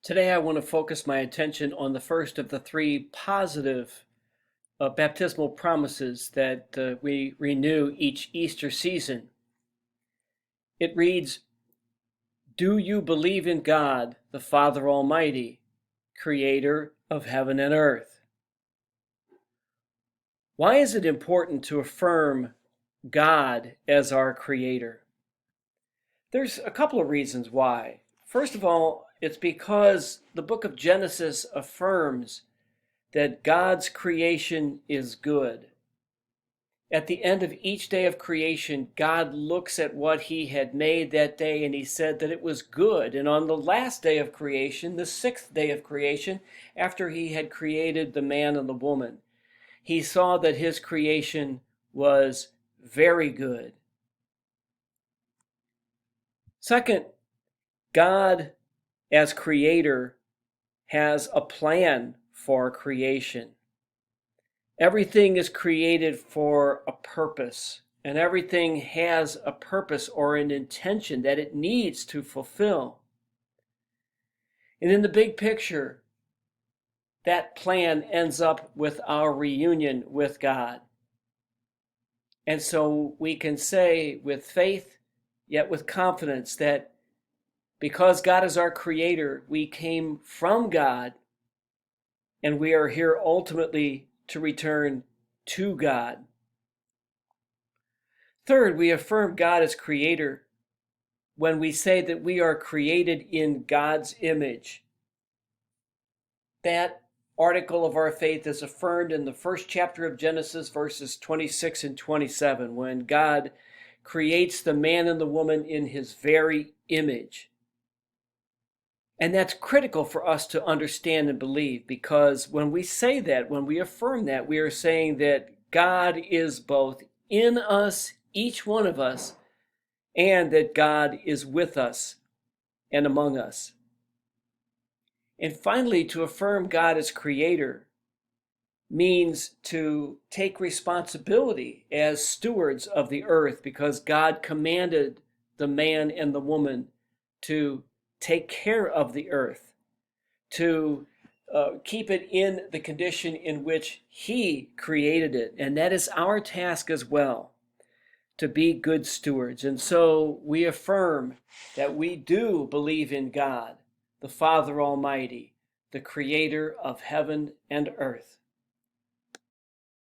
Today, I want to focus my attention on the first of the three positive baptismal promises that we renew each Easter season. It reads, "Do you believe in God, the Father Almighty, creator of heaven and earth?" Why is it important to affirm God as our creator? There's a couple of reasons why. First of all, it's because the book of Genesis affirms that God's creation is good. At the end of each day of creation, God looks at what he had made that day and he said that it was good. And on the last day of creation, the sixth day of creation, after he had created the man and the woman, he saw that his creation was very good. Second, God as creator has a plan for creation. Everything is created for a purpose, and everything has a purpose or an intention that it needs to fulfill. And in the big picture, that plan ends up with our reunion with God. And so we can say with faith, yet with confidence, that because God is our creator, we came from God, and we are here ultimately to return to God. Third, we affirm God as creator when we say that we are created in God's image. That article of our faith is affirmed in the first chapter of Genesis, verses 26 and 27, when God creates the man and the woman in his very image. And that's critical for us to understand and believe, because when we say that, when we affirm that, we are saying that God is both in us, each one of us, and that God is with us and among us. And finally, to affirm God as creator means to take responsibility as stewards of the earth, because God commanded the man and the woman to take care of the earth, to keep it in the condition in which he created it. And that is our task as well, to be good stewards. And so we affirm that we do believe in God, the Father Almighty, the creator of heaven and earth.